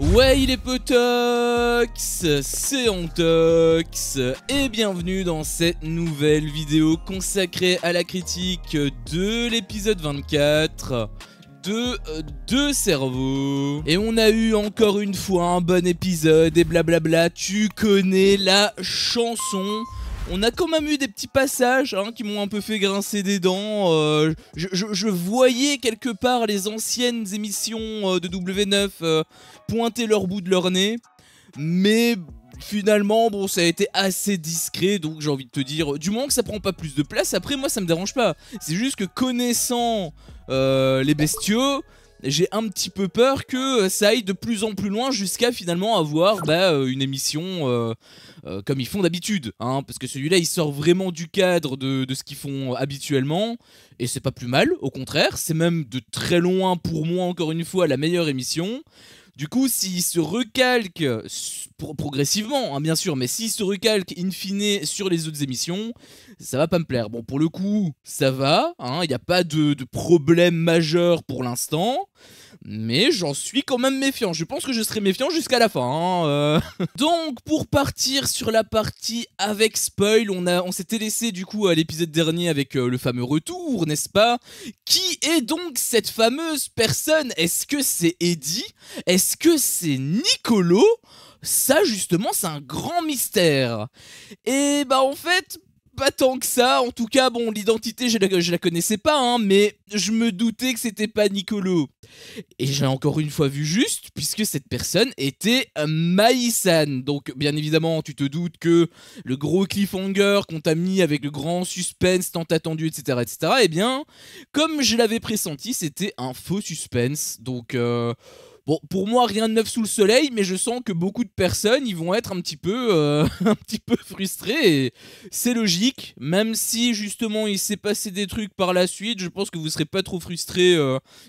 Ouais, il est Potox, c'est Ontox, et bienvenue dans cette nouvelle vidéo consacrée à la critique de l'épisode 24 de Deux cerveaux. Et on a eu encore une fois un bon épisode et blablabla, tu connais la chanson. On a quand même eu des petits passages qui m'ont un peu fait grincer des dents. Je voyais quelque part les anciennes émissions de W9 pointer leur bout de leur nez. Mais finalement, bon, ça a été assez discret. Donc j'ai envie de te dire, du moment que ça prend pas plus de place, après moi ça me dérange pas. C'est juste que connaissant les bestiaux, j'ai un petit peu peur que ça aille de plus en plus loin jusqu'à finalement avoir une émission comme ils font d'habitude, parce que celui-là il sort vraiment du cadre de ce qu'ils font habituellement, et c'est pas plus mal, au contraire, c'est même de très loin pour moi encore une fois la meilleure émission. Du coup, s'il se recalque progressivement, bien sûr, mais s'il se recalque in fine sur les autres émissions, ça va pas me plaire. Bon, pour le coup, ça va, il n'y a pas de problème majeur pour l'instant, mais j'en suis quand même méfiant. Je pense que je serai méfiant jusqu'à la fin. Donc, pour partir sur la partie avec spoil, on s'était laissé du coup à l'épisode dernier avec le fameux retour, n'est-ce pas? Qui est donc cette fameuse personne? Est-ce que c'est Eddie? Est-ce que c'est Nicolo? Ça justement c'est un grand mystère. Et bah en fait, pas tant que ça. En tout cas, bon, l'identité je la connaissais pas, mais je me doutais que c'était pas Nicolo. Et j'ai encore une fois vu juste, puisque cette personne était Mai-san. Donc bien évidemment tu te doutes que le gros cliffhanger qu'on t'a mis avec le grand suspense tant attendu, etc., etc., eh bien, comme je l'avais pressenti, c'était un faux suspense. Donc bon, pour moi, rien de neuf sous le soleil, mais je sens que beaucoup de personnes ils vont être un petit peu, un petit peu frustrées, et c'est logique, même si justement il s'est passé des trucs par la suite, je pense que vous serez pas trop frustrés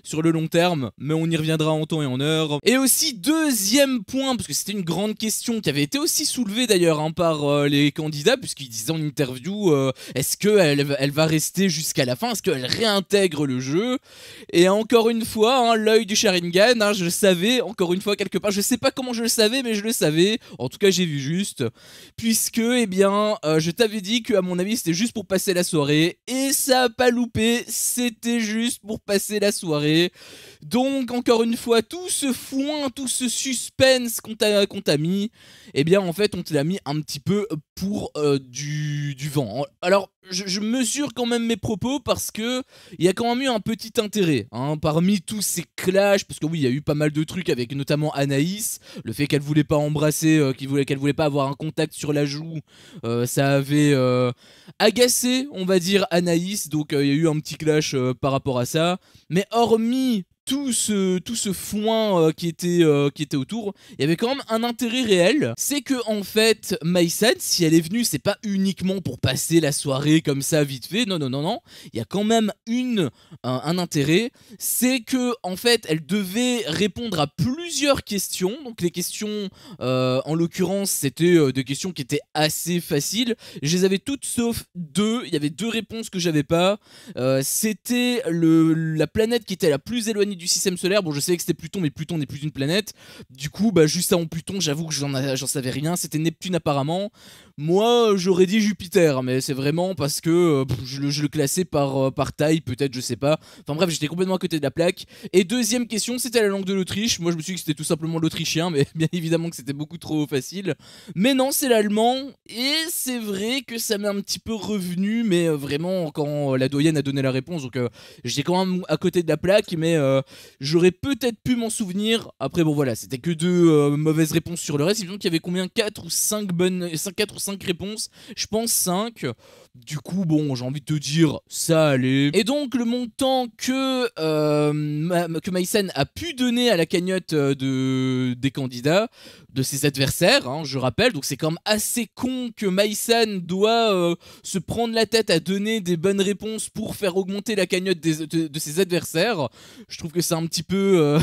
sur le long terme, mais on y reviendra en temps et en heure. Et aussi, deuxième point, parce que c'était une grande question qui avait été aussi soulevée d'ailleurs par les candidats, puisqu'ils disaient en interview, est-ce qu'elle va rester jusqu'à la fin, est-ce qu'elle réintègre le jeu? Et encore une fois, l'œil du Sharingan, je savais, encore une fois, quelque part, je sais pas comment je le savais, mais je le savais, en tout cas j'ai vu juste, puisque, eh bien, je t'avais dit que à mon avis c'était juste pour passer la soirée, et ça a pas loupé, c'était juste pour passer la soirée. Donc, encore une fois, tout ce foin, tout ce suspense qu'on t'a mis, eh bien, en fait, on te l'a mis un petit peu pour du vent. Alors, je mesure quand même mes propos parce que il y a quand même eu un petit intérêt parmi tous ces clashs, parce que oui, il y a eu pas mal de trucs avec notamment Anaïs, le fait qu'elle voulait pas embrasser, qu'elle voulait pas avoir un contact sur la joue, ça avait agacé, on va dire, Anaïs, donc il y a eu un petit clash par rapport à ça, mais hormis tout ce foin qui était autour, il y avait quand même un intérêt réel. C'est que en fait, Mai-san, si elle est venue, c'est pas uniquement pour passer la soirée comme ça vite fait. Non, non, non, non. Il y a quand même un intérêt. C'est que en fait, elle devait répondre à plusieurs questions. Donc les questions, en l'occurrence, c'était des questions qui étaient assez faciles. Je les avais toutes sauf deux. Il y avait deux réponses que j'avais pas. C'était la planète qui était la plus éloignée du système solaire. Bon, je savais que c'était Pluton, mais Pluton n'est plus une planète. Du coup, juste avant Pluton, j'avoue que j'en savais rien. C'était Neptune apparemment. Moi, j'aurais dit Jupiter, mais c'est vraiment parce que je le classais par taille, peut-être, je sais pas. Enfin bref, j'étais complètement à côté de la plaque. Et deuxième question, c'était la langue de l'Autriche. Moi, je me suis dit que c'était tout simplement l'autrichien, mais bien évidemment que c'était beaucoup trop facile. Mais non, c'est l'allemand. Et c'est vrai que ça m'est un petit peu revenu, mais vraiment, quand la doyenne a donné la réponse. Donc, j'étais quand même à côté de la plaque, mais j'aurais peut-être pu m'en souvenir. Après, bon, voilà, c'était que deux mauvaises réponses sur le reste. Il me semble qu'il y avait combien? 4 ou 5 réponses. Je pense 5. Du coup, bon, j'ai envie de te dire, ça allait. Et donc, le montant que Mai-san a pu donner à la cagnotte des candidats, de ses adversaires, je rappelle, donc c'est quand même assez con que Mai-san doit se prendre la tête à donner des bonnes réponses pour faire augmenter la cagnotte de ses adversaires. Je trouve que c'est un petit peu...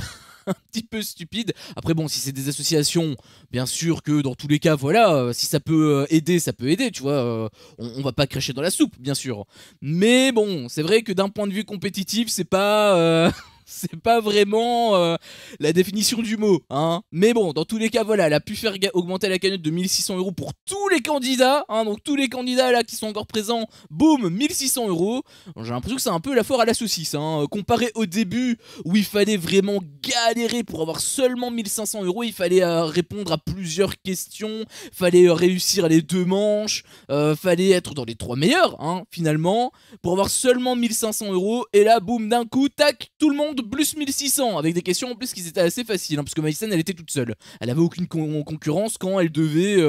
un petit peu stupide. Après bon, si c'est des associations, bien sûr que dans tous les cas, voilà, si ça peut aider, ça peut aider, tu vois, on va pas cracher dans la soupe, bien sûr. Mais bon, c'est vrai que d'un point de vue compétitif, c'est pas c'est pas vraiment la définition du mot, hein. Mais bon, dans tous les cas, voilà, elle a pu faire augmenter la cagnotte de 1600 € pour tous les candidats, hein. Donc tous les candidats là qui sont encore présents, boum, 1600 €. J'ai l'impression que c'est un peu la foire à la saucisse, hein. Comparé au début où il fallait vraiment galérer pour avoir seulement 1500 €, il fallait répondre à plusieurs questions, fallait réussir les 2 manches, fallait être dans les 3 meilleurs, hein, finalement, pour avoir seulement 1500 €. Et là, boum, d'un coup, tac, tout le monde plus 1600, avec des questions en plus qui étaient assez faciles, hein, parce que Maïsan, elle était toute seule. Elle avait aucune concurrence quand elle devait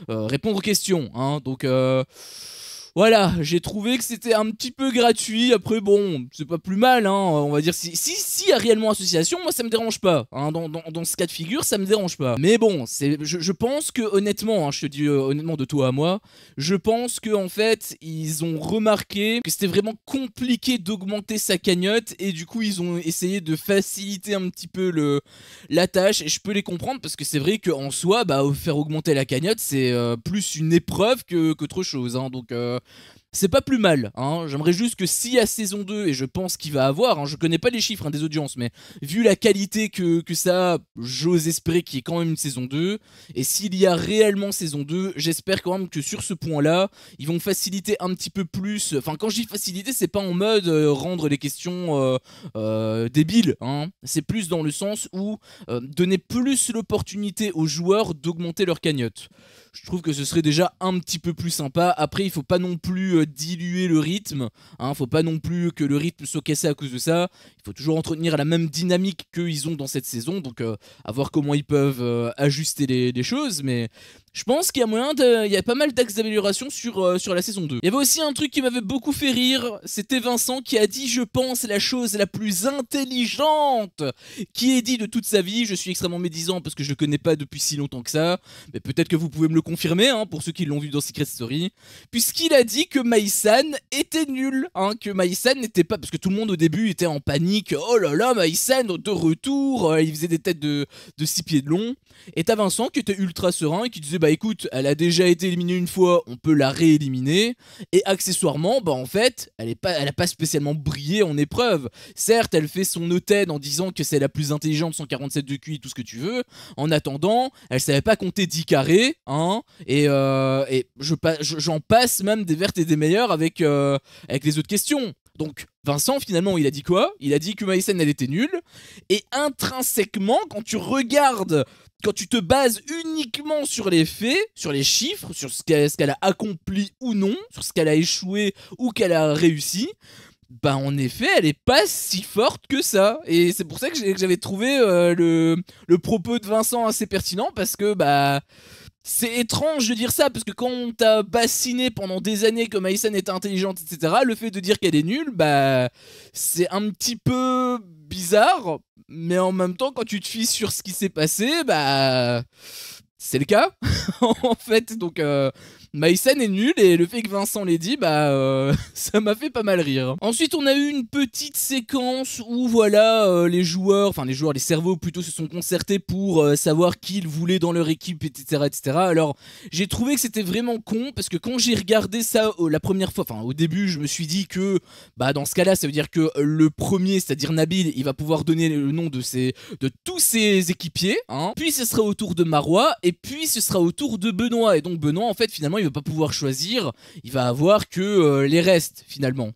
répondre aux questions, hein. Donc voilà, j'ai trouvé que c'était un petit peu gratuit. Après, bon, c'est pas plus mal, hein. On va dire, si y a réellement association, moi ça me dérange pas, hein. Dans ce cas de figure, ça me dérange pas. Mais bon, je pense que honnêtement, hein, je te dis honnêtement de toi à moi, je pense que en fait, ils ont remarqué que c'était vraiment compliqué d'augmenter sa cagnotte et du coup, ils ont essayé de faciliter un petit peu la tâche. Et je peux les comprendre parce que c'est vrai qu'en soi, bah, faire augmenter la cagnotte, c'est plus une épreuve qu'autre chose, hein. Donc c'est pas plus mal, hein. J'aimerais juste que s'il y a saison 2, et je pense qu'il va avoir, hein, je connais pas les chiffres, hein, des audiences, mais vu la qualité que ça a, j'ose espérer qu'il y ait quand même une saison 2. Et s'il y a réellement saison 2, j'espère quand même que sur ce point-là, ils vont faciliter un petit peu plus. Enfin, quand je dis faciliter, c'est pas en mode rendre les questions débiles, hein. C'est plus dans le sens où donner plus l'opportunité aux joueurs d'augmenter leur cagnotte. Je trouve que ce serait déjà un petit peu plus sympa. Après, il faut pas non plus diluer le rythme, hein. Faut pas non plus que le rythme soit cassé à cause de ça. Il faut toujours entretenir la même dynamique qu'ils ont dans cette saison. Donc, à voir comment ils peuvent ajuster les choses. Mais je pense qu'il y a moyen il y a pas mal d'axes d'amélioration sur la saison 2. Il y avait aussi un truc qui m'avait beaucoup fait rire. C'était Vincent qui a dit, je pense, la chose la plus intelligente qui ait dit de toute sa vie. Je suis extrêmement médisant parce que je le connais pas depuis si longtemps que ça. Mais peut-être que vous pouvez me le confirmer, hein, pour ceux qui l'ont vu dans Secret Story. Puisqu'il a dit que Maïsan était nul, hein, que Maïsan n'était pas... Parce que tout le monde au début était en panique. Oh là là, Maïsan de retour. Il faisait des têtes de 6 pieds de long. Et t'as Vincent qui était ultra serein et qui disait, bah écoute, elle a déjà été éliminée une fois, on peut la rééliminer. Et accessoirement, bah en fait, elle a pas spécialement brillé en épreuve. Certes, elle fait son no-TED en disant que c'est la plus intelligente, 147 de QI, tout ce que tu veux. En attendant, elle savait pas compter 10 carrés, hein. Et j'en passe même des vertes et des meilleures avec les autres questions. Donc Vincent, finalement, il a dit quoi? Il a dit que Maïsen, elle était nulle. Et intrinsèquement, quand tu regardes, quand tu te bases uniquement sur les faits, sur les chiffres, sur ce qu'elle a accompli ou non, sur ce qu'elle a échoué ou qu'elle a réussi, bah en effet, elle est pas si forte que ça. Et c'est pour ça que j'avais trouvé le propos de Vincent assez pertinent, parce que bah... C'est étrange de dire ça, parce que quand on t'a bassiné pendant des années que Maïsan était intelligente, etc., le fait de dire qu'elle est nulle, bah, c'est un petit peu bizarre, mais en même temps, quand tu te fies sur ce qui s'est passé, bah, c'est le cas, en fait. Donc, Maïsan est nul, et le fait que Vincent l'ait dit, bah, ça m'a fait pas mal rire. Ensuite, on a eu une petite séquence où, voilà, les cerveaux plutôt, se sont concertés pour savoir qui ils voulaient dans leur équipe, etc., etc. Alors, j'ai trouvé que c'était vraiment con, parce que quand j'ai regardé ça la première fois, enfin, au début, je me suis dit que, bah, dans ce cas-là, ça veut dire que le premier, c'est-à-dire Nabil, il va pouvoir donner le nom de tous ses équipiers, hein. Puis ce sera au tour de Marois, et puis ce sera au tour de Benoît. Et donc, Benoît, en fait, finalement, il va pas pouvoir choisir, il va avoir que les restes, finalement.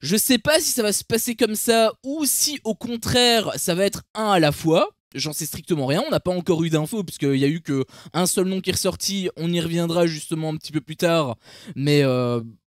Je sais pas si ça va se passer comme ça, ou si au contraire ça va être un à la fois. J'en sais strictement rien, on n'a pas encore eu d'infos, puisqu'il y a eu qu'un seul nom qui est ressorti. On y reviendra justement un petit peu plus tard, mais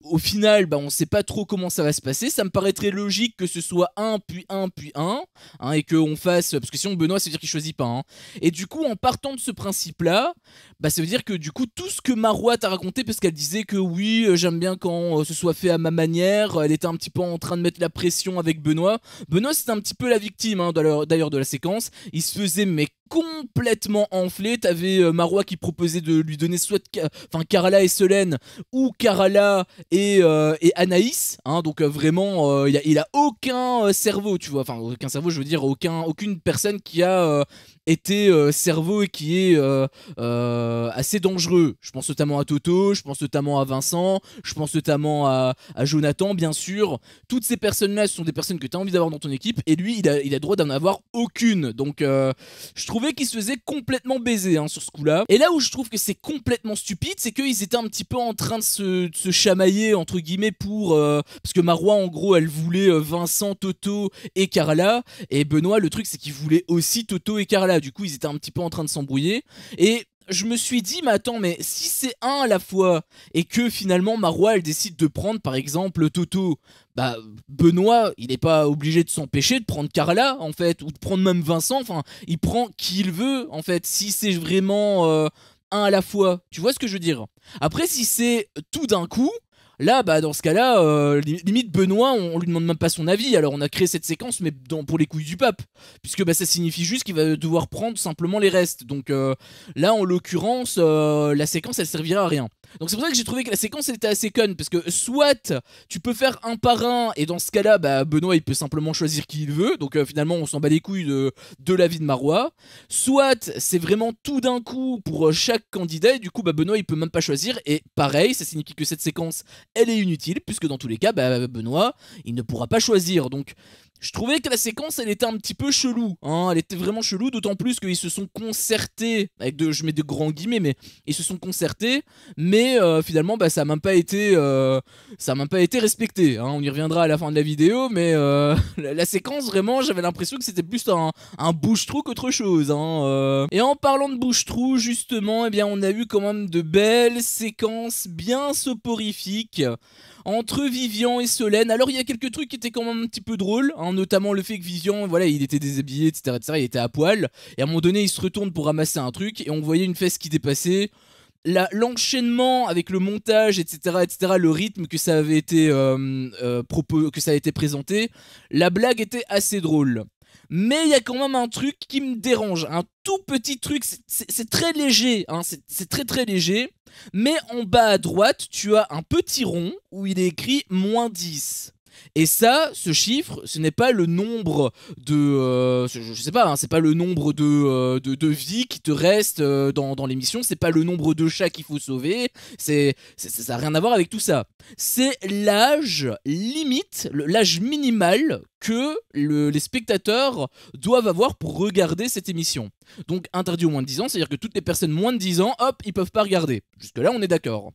au final, bah, on sait pas trop comment ça va se passer. Ça me paraîtrait logique que ce soit un, puis un, puis un, hein, et qu'on fasse... Parce que sinon, Benoît, ça veut dire qu'il choisit pas, hein. Et du coup, en partant de ce principe-là, bah, ça veut dire que du coup, tout ce que Marois t'a raconté, parce qu'elle disait que oui, j'aime bien quand ce soit fait à ma manière, elle était un petit peu en train de mettre la pression avec Benoît. Benoît, c'était un petit peu la victime, hein, d'ailleurs, de la séquence. Il se faisait, mais complètement enflé. T'avais Marois qui proposait de lui donner soit Karala et Solène, ou Karala et Anaïs, hein. Donc vraiment il a aucun cerveau, tu vois, enfin aucun cerveau, je veux dire aucune personne qui a était cerveau et qui est assez dangereux. Je pense notamment à Toto, je pense notamment à Vincent, je pense notamment à Jonathan, bien sûr. Toutes ces personnes-là, ce sont des personnes que tu as envie d'avoir dans ton équipe, et lui, il a droit d'en avoir aucune. Donc, je trouvais qu'il se faisait complètement baiser hein, sur ce coup-là. Et là où je trouve que c'est complètement stupide, c'est qu'ils étaient un petit peu en train de se chamailler, entre guillemets, pour... parce que Marois, en gros, elle voulait Vincent, Toto et Carla, et Benoît, le truc, c'est qu'il voulait aussi Toto et Carla. Du coup, ils étaient un petit peu en train de s'embrouiller. Et je me suis dit, mais attends, mais si c'est un à la fois, et que finalement Marois, elle décide de prendre, par exemple, Toto, bah, Benoît, il n'est pas obligé de s'empêcher de prendre Carla, en fait, ou de prendre même Vincent, enfin, il prend qui il veut, en fait, si c'est vraiment un à la fois. Tu vois ce que je veux dire? Après, si c'est tout d'un coup... Là, bah, dans ce cas-là, limite Benoît, on lui demande même pas son avis. Alors on a créé cette séquence, mais pour les couilles du pape, puisque bah, ça signifie juste qu'il va devoir prendre simplement les restes. Donc là, en l'occurrence, la séquence, elle servira à rien. Donc c'est pour ça que j'ai trouvé que la séquence elle était assez conne, parce que soit tu peux faire un par un, et dans ce cas-là, bah, Benoît il peut simplement choisir qui il veut. Donc finalement, on s'en bat les couilles de l'avis de Marois. Soit c'est vraiment tout d'un coup pour chaque candidat, et du coup, bah, Benoît il peut même pas choisir. Et pareil, ça signifie que cette séquence elle est inutile, puisque dans tous les cas, bah, Benoît, il ne pourra pas choisir. Donc, je trouvais que la séquence, elle était un petit peu chelou. Hein, elle était vraiment chelou, d'autant plus qu'ils se sont concertés, je mets de grands guillemets, mais ils se sont concertés, mais finalement, bah, ça n'a même pas été respecté. Hein, on y reviendra à la fin de la vidéo, mais la séquence, vraiment, j'avais l'impression que c'était plus un bouche-trou qu'autre chose. Hein, Et en parlant de bouche-trou, justement, eh bien, on a eu quand même de belles séquences bien soporifiques entre Vivian et Solène. Alors il y a quelques trucs qui étaient quand même un petit peu drôles, hein, notamment le fait que Vivian, voilà, il était déshabillé, etc., etc., il était à poil, et à un moment donné il se retourne pour ramasser un truc, et on voyait une fesse qui dépassait. L'enchaînement avec le montage, etc., etc., le rythme que ça avait été que ça a été présenté, la blague était assez drôle. Mais il y a quand même un truc qui me dérange, un tout petit truc, c'est très léger, hein, c'est très très léger, mais en bas à droite, tu as un petit rond où il est écrit -10. Et ça, ce chiffre, ce n'est pas le nombre de... je sais pas, hein, c'est pas le nombre de vies qui te restent dans l'émission, c'est pas le nombre de chats qu'il faut sauver, ça n'a rien à voir avec tout ça. C'est l'âge limite, l'âge minimal que les spectateurs doivent avoir pour regarder cette émission. Donc interdit aux moins de 10 ans, c'est-à-dire que toutes les personnes moins de 10 ans, hop, ils peuvent pas regarder. Jusque là, on est d'accord.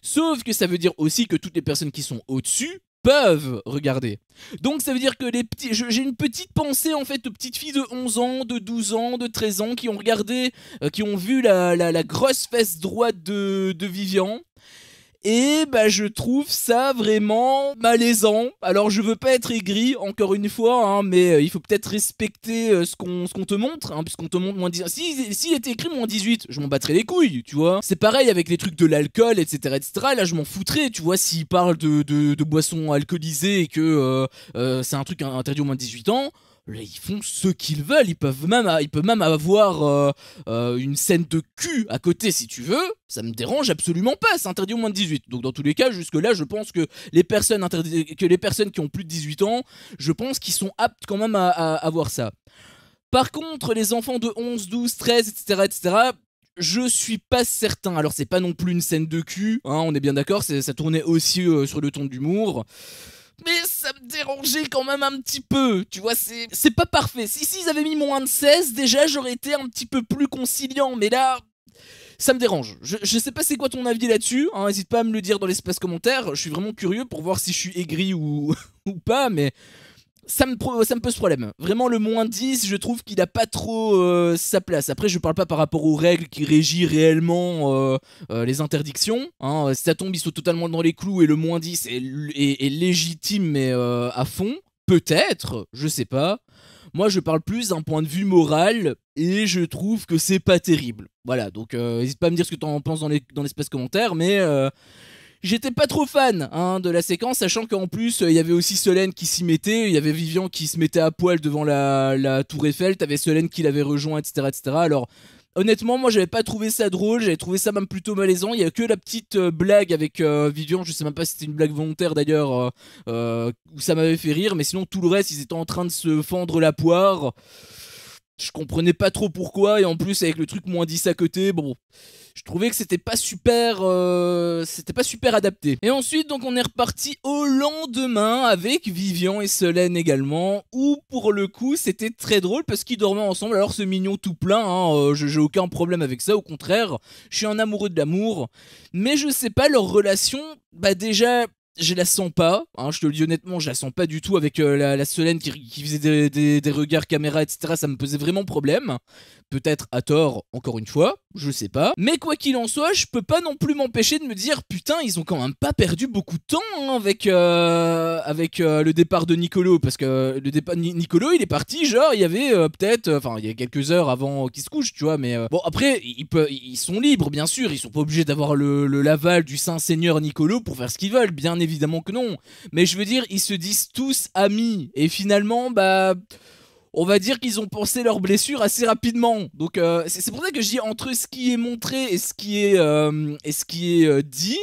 Sauf que ça veut dire aussi que toutes les personnes qui sont au-dessus peuvent regarder. Donc ça veut dire que j'ai une petite pensée en fait aux petites filles de 11 ans, de 12 ans, de 13 ans qui ont regardé, qui ont vu la grosse fesse droite de Vivian. Et bah je trouve ça vraiment malaisant. Alors je veux pas être aigri encore une fois, hein, mais il faut peut-être respecter ce qu'on te montre, hein, puisqu'on te montre -10. S'il était écrit -18, je m'en battrais les couilles, tu vois. C'est pareil avec les trucs de l'alcool, etc., etc. Là je m'en foutrais, tu vois, s'ils parlent de boissons alcoolisées et que c'est un truc interdit aux moins de 18 ans. Là, ils font ce qu'ils veulent, ils peuvent même avoir une scène de cul à côté si tu veux, ça me dérange absolument pas, c'est interdit au moins de 18. Donc dans tous les cas, jusque là, je pense que les personnes qui ont plus de 18 ans, je pense qu'ils sont aptes quand même à voir ça. Par contre, les enfants de 11, 12, 13, etc., etc., je suis pas certain. Alors c'est pas non plus une scène de cul, hein, on est bien d'accord, ça tournait aussi sur le ton d'humour. Mais ça me dérangeait quand même un petit peu, tu vois, c'est pas parfait. S'ils avaient mis moins de 16, déjà j'aurais été un petit peu plus conciliant, mais là, ça me dérange. Je sais pas c'est quoi ton avis là-dessus, hein, n'hésite pas à me le dire dans l'espace commentaire, je suis vraiment curieux pour voir si je suis aigri ou pas, mais... Ça me pose problème. Vraiment, le -10, je trouve qu'il a pas trop sa place. Après, je parle pas par rapport aux règles qui régissent réellement les interdictions. Hein. Si ça tombe, ils sont totalement dans les clous et le -10 est légitime, mais à fond. Peut-être, je sais pas. Moi, je parle plus d'un point de vue moral et je trouve que c'est pas terrible. Voilà, donc n'hésite pas à me dire ce que t'en penses dans l'espace commentaire, mais... J'étais pas trop fan hein, de la séquence, sachant qu'en plus il y avait aussi Solène qui s'y mettait, il y avait Vivian qui se mettait à poil devant la tour Eiffel, t'avais Solène qui l'avait rejoint, etc., etc. Alors honnêtement, moi j'avais pas trouvé ça drôle, j'avais trouvé ça même plutôt malaisant. Il y a que la petite blague avec Vivian, je sais même pas si c'était une blague volontaire d'ailleurs, où ça m'avait fait rire, mais sinon tout le reste ils étaient en train de se fendre la poire. je comprenais pas trop pourquoi, et en plus avec le truc moins 10 à côté, bon, je trouvais que c'était pas super adapté. Et ensuite donc on est reparti au lendemain avec Vivian et Solène également, où pour le coup c'était très drôle parce qu'ils dormaient ensemble. Alors c'est mignon tout plein, hein, j'ai aucun problème avec ça, au contraire, je suis un amoureux de l'amour, mais je sais pas, leur relation, bah déjà je la sens pas, hein, je te le dis honnêtement, je la sens pas du tout avec la Solène qui faisait des regards caméra, etc. Ça me posait vraiment problème. Peut-être à tort, encore une fois, je sais pas. Mais quoi qu'il en soit, je peux pas non plus m'empêcher de me dire, putain, ils ont quand même pas perdu beaucoup de temps, hein, avec le départ de Nicolo. Parce que le départ Nicolo, il est parti, genre, il y avait peut-être, enfin, il y a quelques heures avant qu'il se couche, tu vois. Mais bon, après, ils sont libres, bien sûr. Ils sont pas obligés d'avoir l'aval du Saint-Seigneur Nicolo pour faire ce qu'ils veulent, bien évidemment que non. Mais je veux dire, ils se disent tous amis. Et finalement, bah, on va dire qu'ils ont pensé leurs blessures assez rapidement. Donc c'est pour ça que je dis, entre ce qui est montré et ce qui est dit,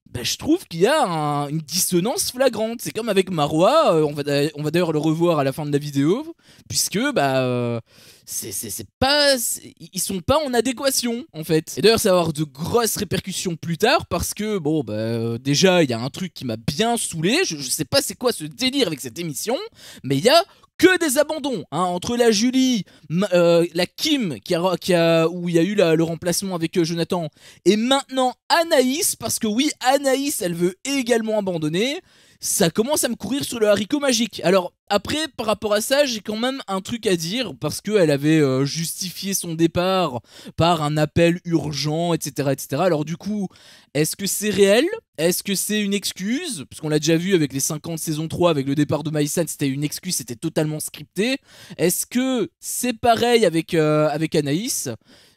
bah, je trouve qu'il y a une dissonance flagrante. C'est comme avec Marois, on va d'ailleurs le revoir à la fin de la vidéo, puisque bah ils sont pas en adéquation en fait. Et d'ailleurs ça va avoir de grosses répercussions plus tard, parce que bon bah déjà il y a un truc qui m'a bien saoulé. Je sais pas c'est quoi ce délire avec cette émission, mais il y a que des abandons, hein, entre la Julie, la Kim où il y a eu le remplacement avec Jonathan, et maintenant Anaïs, parce que oui, Anaïs elle veut également abandonner. Ça commence à me courir sur le haricot magique. Alors après, par rapport à ça, j'ai quand même un truc à dire, parce qu'elle avait justifié son départ par un appel urgent, etc., etc. Alors du coup, est-ce que c'est réel? Est-ce que c'est une excuse? Parce qu'on l'a déjà vu avec les 50 saison 3, avec le départ de Maïsan, c'était une excuse, c'était totalement scripté. Est-ce que c'est pareil avec Anaïs?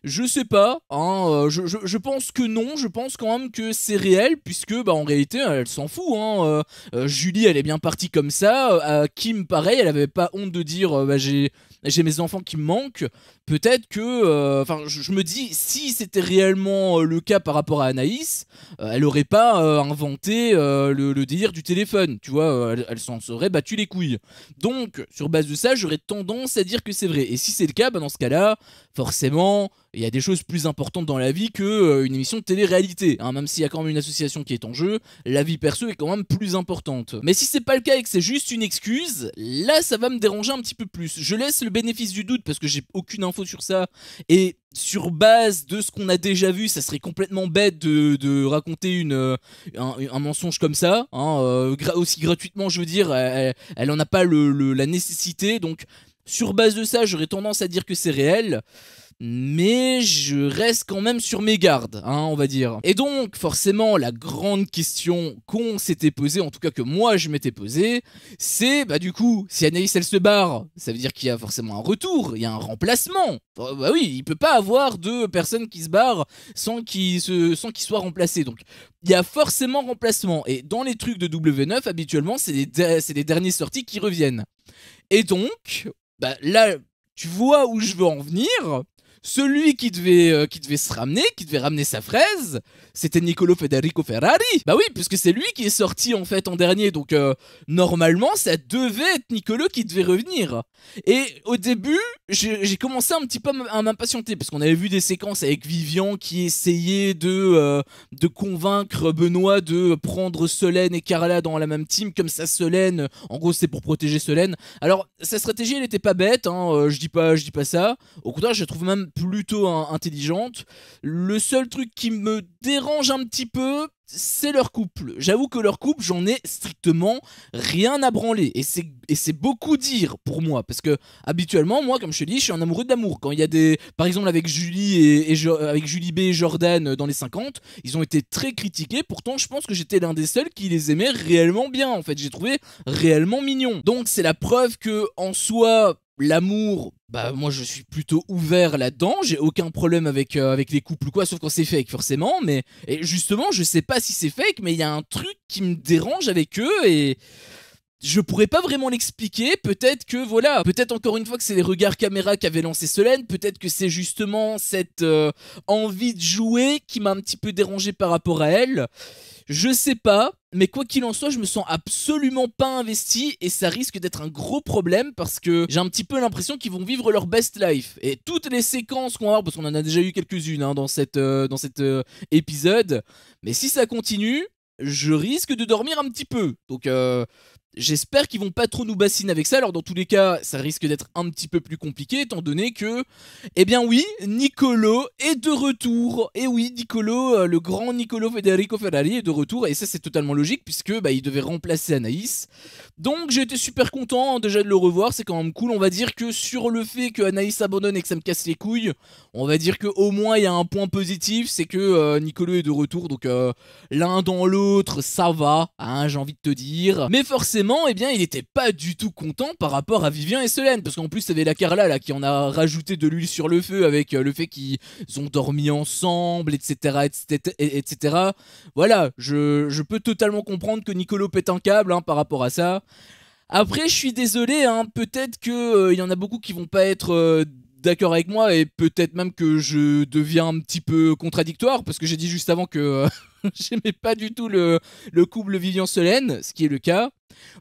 Je sais pas, hein, je pense que non, je pense quand même que c'est réel, puisque bah, en réalité elle s'en fout, hein, Julie elle est bien partie comme ça, Kim pareil, elle avait pas honte de dire bah, j'ai mes enfants qui me manquent. Peut-être que, enfin je me dis, si c'était réellement le cas par rapport à Anaïs, elle aurait pas inventé le délire du téléphone, tu vois, elle s'en serait battu les couilles. Donc sur base de ça, j'aurais tendance à dire que c'est vrai. Et si c'est le cas, bah, dans ce cas-là, forcément, il y a des choses plus importantes dans la vie que une émission de télé-réalité, hein, même s'il y a quand même une association qui est en jeu, la vie perso est quand même plus importante. Mais si c'est pas le cas et que c'est juste une excuse, là ça va me déranger un petit peu plus. Je laisse le bénéfice du doute parce que j'ai aucune info sur ça, et sur base de ce qu'on a déjà vu, ça serait complètement bête de raconter un mensonge comme ça, hein, aussi gratuitement, je veux dire, elle en a pas la nécessité, donc sur base de ça, j'aurais tendance à dire que c'est réel. Mais je reste quand même sur mes gardes, hein, on va dire. Et donc, forcément, la grande question qu'on s'était posée, en tout cas que moi je m'étais posée, c'est, bah du coup, si Anaïs elle se barre, ça veut dire qu'il y a forcément un retour, il y a un remplacement. Bah oui, il peut pas avoir deux personnes qui se barrent sans qu'ils soient remplacés. Donc, il y a forcément remplacement. Et dans les trucs de W9, habituellement, c'est les derniers sorties qui reviennent. Et donc, bah là, tu vois où je veux en venir. Celui qui devait se ramener, qui devait ramener sa fraise, c'était Nicolo Federico Ferrari. Bah oui, puisque c'est lui qui est sorti en fait en dernier, donc normalement ça devait être Nicolo qui devait revenir. Et au début, j'ai commencé un petit peu à m'impatienter, parce qu'on avait vu des séquences avec Vivian qui essayait de convaincre Benoît de prendre Solène et Carla dans la même team, comme ça Solène, en gros c'est pour protéger Solène. Alors sa stratégie elle était pas bête, hein, je dis pas ça, au contraire je la trouve même plutôt intelligente. Le seul truc qui me dérange un petit peu, c'est leur couple. J'avoue que leur couple, j'en ai strictement rien à branler. Et c'est beaucoup dire pour moi. Parce que habituellement, moi, comme je te dis, je suis un amoureux de l'amour. Quand il y a des... Par exemple, avec Julie avec Julie B et Jordan dans les 50, ils ont été très critiqués. Pourtant, je pense que j'étais l'un des seuls qui les aimait réellement bien. En fait, j'ai trouvé réellement mignon. Donc, c'est la preuve que, en soi, l'amour, bah moi je suis plutôt ouvert là-dedans, j'ai aucun problème avec les couples ou quoi, sauf quand c'est fake forcément, mais et justement je sais pas si c'est fake, mais il y a un truc qui me dérange avec eux, et je pourrais pas vraiment l'expliquer. Peut-être que voilà, peut-être encore une fois que c'est les regards caméra qui avaient lancé Solène, peut-être que c'est justement cette envie de jouer qui m'a un petit peu dérangé par rapport à elle. Je sais pas, mais quoi qu'il en soit, je me sens absolument pas investi et ça risque d'être un gros problème parce que j'ai un petit peu l'impression qu'ils vont vivre leur best life. Et toutes les séquences qu'on va avoir, parce qu'on en a déjà eu quelques-unes hein, dans cet épisode, mais si ça continue, je risque de dormir un petit peu. Donc j'espère qu'ils vont pas trop nous bassiner avec ça. Alors dans tous les cas, ça risque d'être un petit peu plus compliqué étant donné que, eh bien oui, Niccolò est de retour. Et oui, Niccolò, le grand Niccolò Federico Ferrari est de retour. Et ça c'est totalement logique puisque bah, il devait remplacer Anaïs. Donc j'ai été super content déjà de le revoir, c'est quand même cool. On va dire que sur le fait que Anaïs abandonne et que ça me casse les couilles, on va dire qu'au moins il y a un point positif, c'est que Niccolò est de retour. Donc l'un dans l'autre, ça va, hein, j'ai envie de te dire. Mais forcément, eh bien, il était pas du tout content par rapport à Vivien et Solène, parce qu'en plus, il y avait la Carla là, qui en a rajouté de l'huile sur le feu avec le fait qu'ils ont dormi ensemble, etc. etc. Voilà, je peux totalement comprendre que Niccolò pète un câble hein, par rapport à ça. Après, je suis désolé, hein, peut-être qu'il y en a beaucoup qui vont pas être d'accord avec moi et peut-être même que je deviens un petit peu contradictoire parce que j'ai dit juste avant que j'aimais pas du tout le couple Vivian-Solène, ce qui est le cas.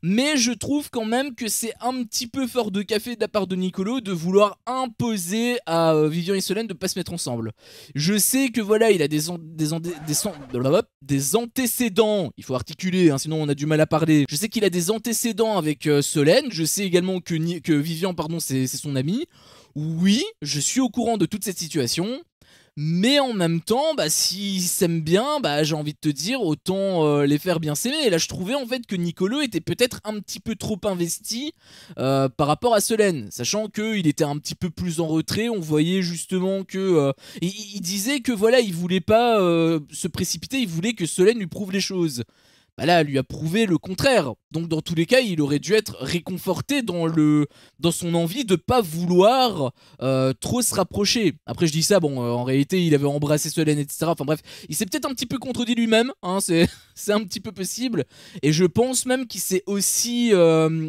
Mais je trouve quand même que c'est un petit peu fort de café de la part de Niccolò de vouloir imposer à Vivien et Solène de pas se mettre ensemble. Je sais que voilà, il a des antécédents, il faut articuler, hein, sinon on a du mal à parler. Je sais qu'il a des antécédents avec Solène, je sais également que Vivien, pardon, c'est son ami. Oui, je suis au courant de toute cette situation. Mais en même temps, bah, s'ils s'aiment bien, bah, j'ai envie de te dire, autant les faire bien s'aimer. Et là, je trouvais en fait que Niccolò était peut-être un petit peu trop investi par rapport à Solène. Sachant qu'il était un petit peu plus en retrait, on voyait justement que... il disait que voilà, il voulait pas se précipiter, il voulait que Solène lui prouve les choses. Bah là, elle lui a prouvé le contraire. Donc dans tous les cas, il aurait dû être réconforté dans son envie de pas vouloir trop se rapprocher. Après je dis ça, bon, en réalité il avait embrassé Solène, etc. Enfin bref, il s'est peut-être un petit peu contredit lui-même, hein, c'est un petit peu possible. Et je pense même qu'il s'est aussi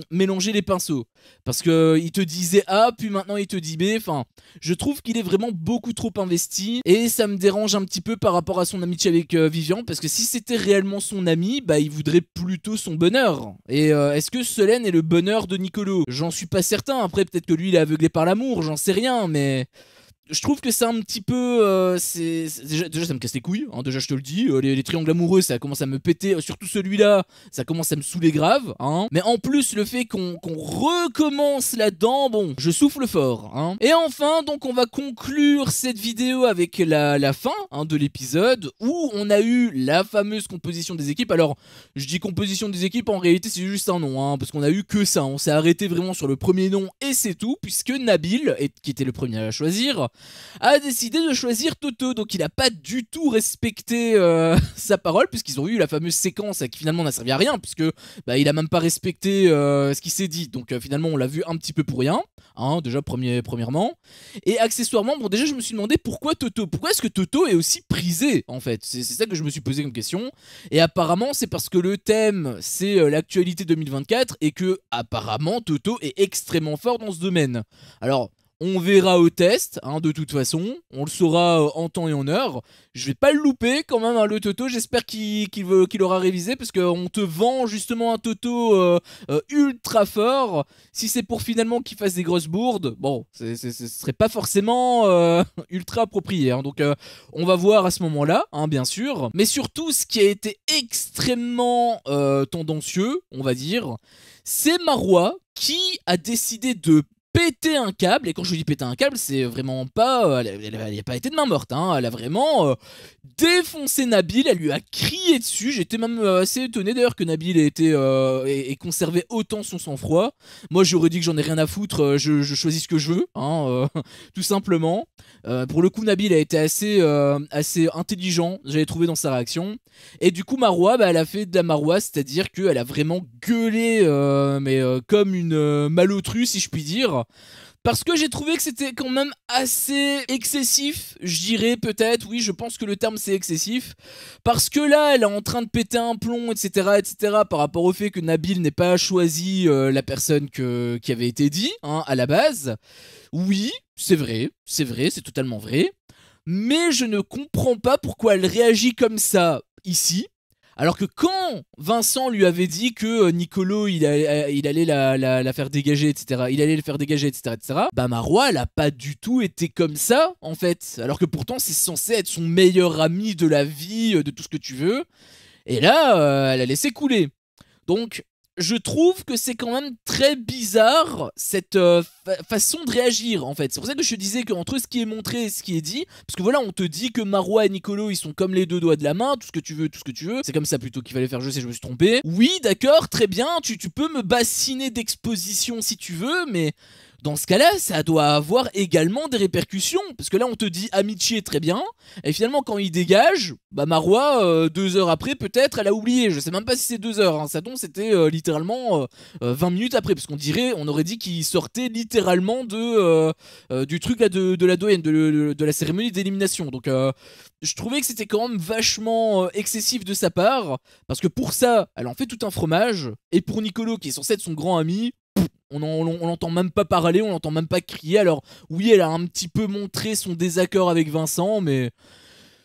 mélangé les pinceaux. Parce que il te disait A, puis maintenant il te dit B. Enfin, je trouve qu'il est vraiment beaucoup trop investi. Et ça me dérange un petit peu par rapport à son amitié avec Vivian. Parce que si c'était réellement son ami, bah il voudrait plutôt son bonheur. Et est-ce que Solène est le bonheur de Niccolò? J'en suis pas certain. Après peut-être que lui il est aveuglé par l'amour, j'en sais rien, mais... Je trouve que c'est un petit peu... déjà ça me casse les couilles, hein, déjà je te le dis, les triangles amoureux ça commence à me péter, surtout celui-là, ça commence à me saouler grave, hein. Mais en plus le fait qu'on recommence là-dedans, bon, je souffle fort, hein. Et enfin, donc on va conclure cette vidéo avec la fin hein, de l'épisode, où on a eu la fameuse composition des équipes. Alors, je dis composition des équipes, en réalité c'est juste un nom, hein, parce qu'on a eu que ça, on s'est arrêté vraiment sur le premier nom et c'est tout, puisque Nabil, qui était le premier à choisir, a décidé de choisir Toto. Donc il a pas du tout respecté sa parole, puisqu'ils ont eu la fameuse séquence qui finalement n'a servi à rien, puisque bah, il a même pas respecté ce qui s'est dit. Donc finalement on l'a vu un petit peu pour rien, hein, déjà premièrement. Et accessoirement, bon déjà je me suis demandé pourquoi Toto. Pourquoi est-ce que Toto est aussi prisé en fait? C'est ça que je me suis posé comme question. Et apparemment c'est parce que le thème c'est l'actualité 2024 et que apparemment Toto est extrêmement fort dans ce domaine. Alors... on verra au test, hein, de toute façon. On le saura en temps et en heure. Je vais pas le louper quand même, hein, le Toto. J'espère qu'il aura révisé. Parce qu'on te vend justement un Toto ultra fort. Si c'est pour finalement qu'il fasse des grosses bourdes, bon, ce serait pas forcément ultra approprié. Hein. Donc on va voir à ce moment-là, hein, bien sûr. Mais surtout, ce qui a été extrêmement tendancieux, on va dire, c'est Marois qui a décidé de péter un câble. Et quand je dis péter un câble, c'est vraiment pas... elle a pas été de main morte, hein. Elle a vraiment défoncé Nabil, elle lui a crié dessus. J'étais même assez étonné d'ailleurs que Nabil ait conservé autant son sang-froid. Moi j'aurais dit que j'en ai rien à foutre, je choisis ce que je veux, hein, tout simplement. Pour le coup Nabil a été assez intelligent, j'avais trouvé dans sa réaction. Et du coup Marois, bah, elle a fait de la Marois, c'est-à-dire qu'elle a vraiment gueulé comme une malotrue si je puis dire. Parce que j'ai trouvé que c'était quand même assez excessif, je dirais peut-être, oui je pense que le terme c'est excessif. Parce que là elle est en train de péter un plomb, etc. par rapport au fait que Nabil n'ait pas choisi la personne qui avait été dit, hein, à la base. Oui, c'est vrai, c'est totalement vrai. Mais je ne comprends pas pourquoi elle réagit comme ça ici, Alors que quand Vincent lui avait dit que Nicolo il allait la faire dégager, etc. Il allait le faire dégager, etc. etc. Bah Marois elle a pas du tout été comme ça en fait. Alors que pourtant c'est censé être son meilleur ami de la vie, de tout ce que tu veux. Et là, elle a laissé couler. Donc, je trouve que c'est quand même très bizarre cette façon de réagir en fait. C'est pour ça que je te disais qu'entre ce qui est montré et ce qui est dit, parce que voilà, on te dit que Marois et Nicolo ils sont comme les deux doigts de la main, tout ce que tu veux, tout ce que tu veux. C'est comme ça plutôt qu'il fallait faire, je sais, je me suis trompé. Oui, d'accord, très bien, tu peux me bassiner d'exposition si tu veux, mais dans ce cas-là, ça doit avoir également des répercussions. Parce que là, on te dit amitié très bien. Et finalement, quand il dégage, bah Marois, 2 heures après, peut-être, elle a oublié. Je sais même pas si c'est 2 heures. Hein. Ça donc, c'était littéralement 20 minutes après. Parce on aurait dit qu'il sortait littéralement du truc là de la doyenne, de la cérémonie d'élimination. Donc, je trouvais que c'était quand même vachement excessif de sa part. Parce que pour ça, elle en fait tout un fromage. Et pour Nicolo, qui est censé être son grand ami, on l'entend même pas parler, on l'entend même pas crier. Alors oui, elle a un petit peu montré son désaccord avec Vincent, mais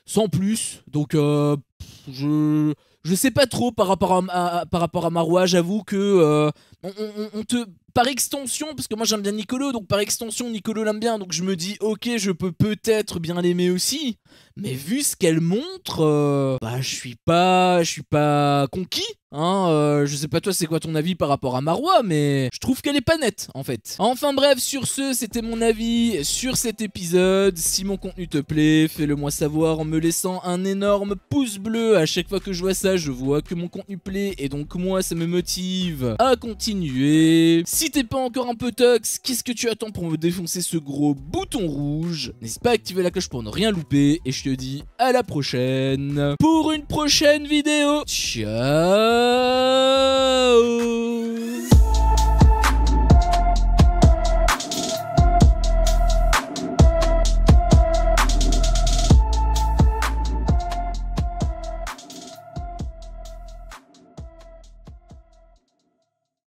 sans plus. Donc je sais pas trop par rapport à Marois. J'avoue que on te par extension, parce que moi j'aime bien Nicolo, donc par extension Nicolo l'aime bien, donc je me dis ok, je peux peut-être bien l'aimer aussi, mais vu ce qu'elle montre, bah je suis pas conquis, hein. Je sais pas toi c'est quoi ton avis par rapport à Marois, mais je trouve qu'elle est pas nette en fait. Enfin bref, sur ce, c'était mon avis sur cet épisode. Si mon contenu te plaît, fais-le moi savoir en me laissant un énorme pouce bleu. À chaque fois que je vois ça, je vois que mon contenu plaît, et donc moi ça me motive à continuer. Si t'es pas encore un peu tox, qu'est-ce que tu attends pour me défoncer ce gros bouton rouge? N'hésite pas à activer la cloche pour ne rien louper, et je te dis à la prochaine pour une prochaine vidéo. Ciao.